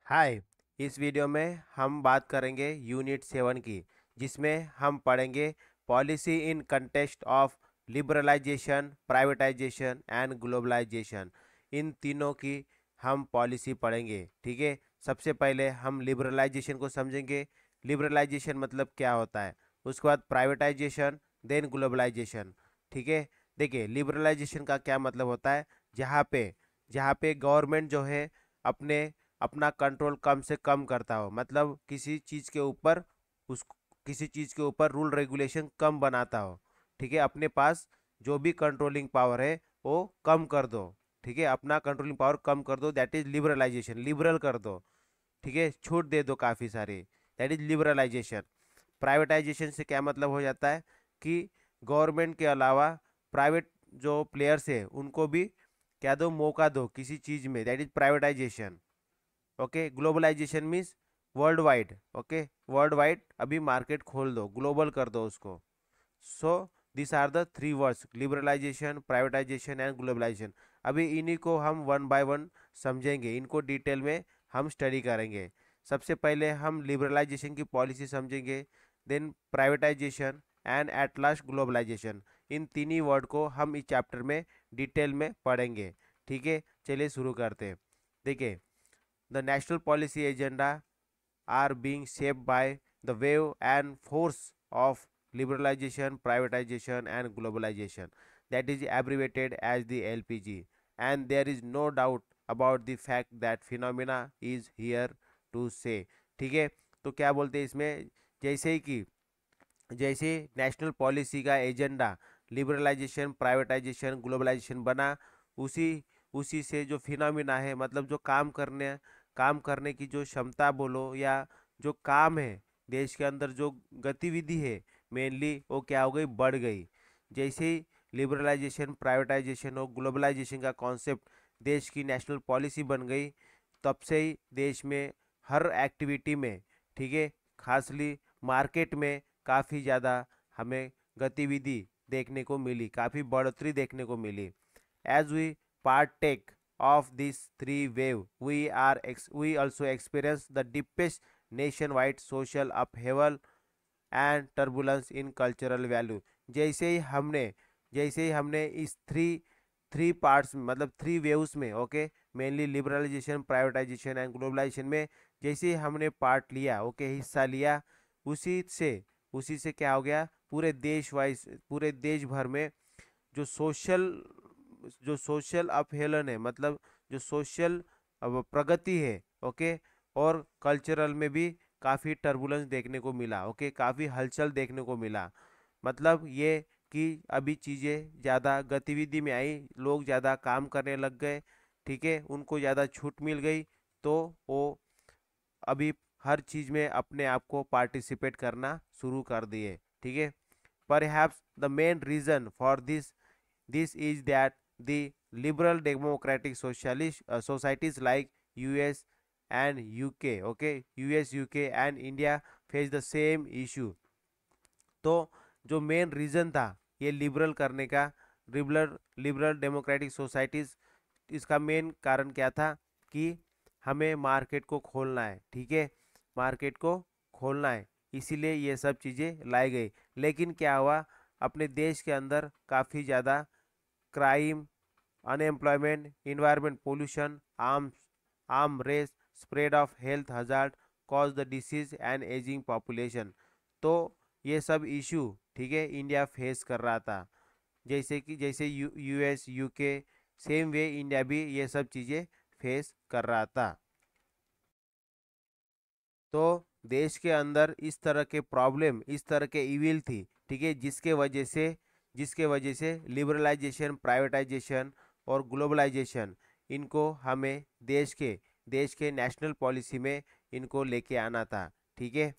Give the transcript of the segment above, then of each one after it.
हाय। इस वीडियो में हम बात करेंगे यूनिट 7 की, जिसमें हम पढ़ेंगे policy in context of liberalisation, privatisation and globalisation. इन तीनों की हम पॉलिसी पढ़ेंगे। ठीक है, सबसे पहले हम लिबरलाइजेशन को समझेंगे। लिबरलाइजेशन मतलब क्या होता है, उसके बाद प्राइवेटाइजेशन, देन ग्लोबलाइजेशन। ठीक है, देखिए लिबरलाइजेशन का क्या मतलब होता है। जहाँ पे गवर्नमेंट जो है अपने अपना कंट्रोल कम से कम करता हो, मतलब उस किसी चीज़ के ऊपर रूल रेगुलेशन कम बनाता हो। ठीक है, अपने पास जो भी कंट्रोलिंग पावर है वो कम कर दो। ठीक है, अपना कंट्रोलिंग पावर कम कर दो, दैट इज लिबरलाइजेशन। लिबरल कर दो, ठीक है, छूट दे दो काफ़ी सारी, दैट इज लिबरलाइजेशन। प्राइवेटाइजेशन से क्या मतलब हो जाता है कि गवर्नमेंट के अलावा प्राइवेट जो प्लेयर्स है उनको भी क्या दो, मौका दो किसी चीज़ में, that is privatisation. Okay, globalisation means world wide. Okay, world wide अभी मार्केट खोल दो, ग्लोबल कर दो उसको। So this are the three words, liberalisation, privatisation and globalisation. अभी इन्हीं को हम वन बाय वन समझेंगे, इनको डिटेल में हम स्टडी करेंगे। सबसे पहले हम लिबरलाइजेशन की पॉलिसी समझेंगे, then privatisation and at last globalisation. इन तीनों वर्ड को हम इस चैप्टर में डिटेल में पढ़ेंगे। ठीक है, चलिए शुरू करते हैं। देखिए, the national policy agenda are being shaped by the wave and force of liberalization, privatization, and globalization, that is abbreviated as the LPG. And there is no doubt about the fact that phenomena is here to stay. ठीक है, तो क्या बोलते हैं इसमें, जैसे ही कि जैसे नेशनल पॉलिसी का एजेंडा लिबरलाइजेशन, प्राइवेटाइजेशन, ग्लोबलाइजेशन बना, उसी उसी से जो फिनोमिना है, मतलब जो काम करने की जो क्षमता बोलो, या जो काम है देश के अंदर, जो गतिविधि है मेनली, वो क्या हो गई, बढ़ गई। जैसे ही लिबरलाइजेशन, प्राइवेटाइजेशन और ग्लोबलाइजेशन का कॉन्सेप्ट देश की नेशनल पॉलिसी बन गई, तब से ही देश में हर एक्टिविटी में, ठीक है, खासली मार्केट में काफ़ी ज़्यादा हमें गतिविधि देखने को मिली, काफ़ी बढ़ोतरी देखने को मिली। As we partake of these three wave, we also experience the deepest nationwide social upheaval and turbulence in cultural value. जैसे ही हमने इस थ्री थ्री पार्ट्स में, मतलब थ्री वेव्स में, okay, mainly liberalisation, privatisation and globalisation में जैसे ही हमने पार्ट लिया, ओके, हिस्सा लिया, उसी से उसी से क्या हो गया, पूरे देश भर में जो सोशल जो सोशल अपहेलन है, मतलब जो सोशल प्रगति है, ओके, और कल्चरल में भी काफ़ी टर्बुलेंस देखने को मिला। ओके, काफ़ी हलचल देखने को मिला। मतलब ये कि अभी चीज़ें ज़्यादा गतिविधि में आई, लोग ज़्यादा काम करने लग गए। ठीक है, उनको ज़्यादा छूट मिल गई, तो वो अभी हर चीज़ में अपने आप को पार्टिसिपेट करना शुरू कर दिए। ठीक है, perhaps the main reason for this is that the liberal democratic socialist societies like US and UK, okay, US, UK and India face the same issue। तो जो मेन रीज़न था ये लिबरल करने का, लिबरल लिबरल डेमोक्रेटिक सोसाइटीज़, इसका main कारण क्या था कि हमें मार्केट को खोलना है। ठीक है, मार्केट को खोलना है, इसीलिए ये सब चीज़ें लाई गई। लेकिन क्या हुआ, अपने देश के अंदर काफ़ी ज़्यादा crime, unemployment, environment pollution, arm race, spread of health hazard, cause the disease and ageing population. तो ये सब इशू, ठीक है, इंडिया फेस कर रहा था। जैसे US, UK, same way India भी ये सब चीज़ें फेस कर रहा था। तो देश के अंदर इस तरह के प्रॉब्लम, इस तरह के इविल थी, ठीक है, जिसके वजह से लिबरलाइजेशन, प्राइवेटाइजेशन और ग्लोबलाइजेशन, इनको हमें देश के नेशनल पॉलिसी में इनको लेके आना था। ठीक है,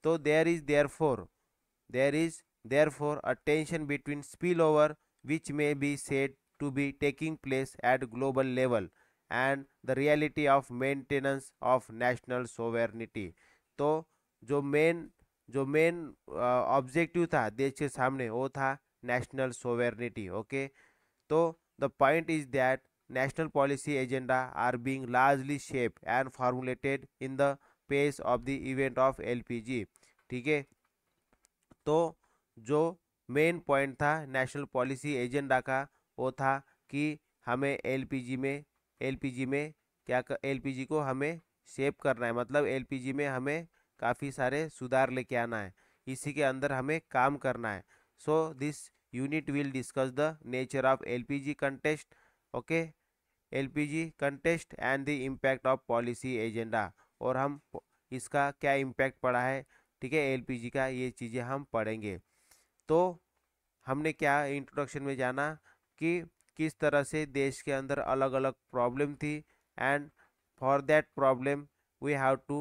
तो there is therefore a tension between spillover, which may be said to be taking place at global level, and the reality of maintenance of national sovereignty। तो जो मेन जो मेन ऑब्जेक्टिव था देश के सामने, वो था नेशनल सोवेर्निटी। ओके, तो the point is that national policy agenda are being largely shaped and formulated in the pace of the event of LPG। ठीक है, तो जो मेन पॉइंट था नेशनल पॉलिसी एजेंडा का वो था कि हमें एलपीजी में एलपीजी को हमें शेप करना है, मतलब एलपीजी में हमें काफ़ी सारे सुधार लेके आना है, इसी के अंदर हमें काम करना है। So this unit will discuss the nature of LPG contest, okay, LPG contest and the impact of policy agenda, और हम इसका क्या इम्पैक्ट पड़ा है, ठीक है, एलपीजी का, ये चीज़ें हम पढ़ेंगे। तो हमने क्या इंट्रोडक्शन में जाना कि किस तरह से देश के अंदर अलग अलग प्रॉब्लम थी, and for that problem we have to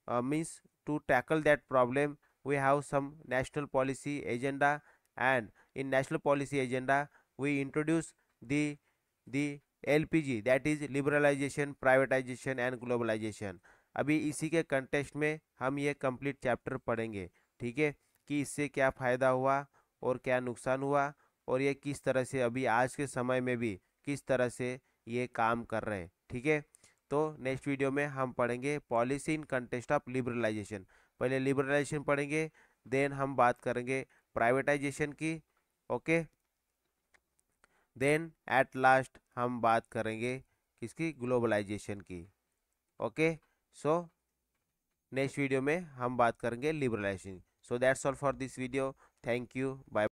means to tackle that problem we have some national policy agenda, and in national policy agenda we introduce the LPG, that is liberalisation, privatisation and globalisation. अभी इसी के context में हम ये complete chapter पढ़ेंगे, ठीक है, कि इससे क्या फ़ायदा हुआ और क्या नुकसान हुआ, और ये किस तरह से अभी आज के समय में भी किस तरह से ये काम कर रहे हैं, ठीक है। तो नेक्स्ट वीडियो में हम पढ़ेंगे policy in context of liberalisation. पहले लिबरलाइजेशन पढ़ेंगे, देन हम बात करेंगे प्राइवेटाइजेशन की, ओके, देन एट लास्ट हम बात करेंगे किसकी, ग्लोबलाइजेशन की, ओके। सो नेक्स्ट वीडियो में हम बात करेंगे liberalisation. So that's all for this video, thank you, bye.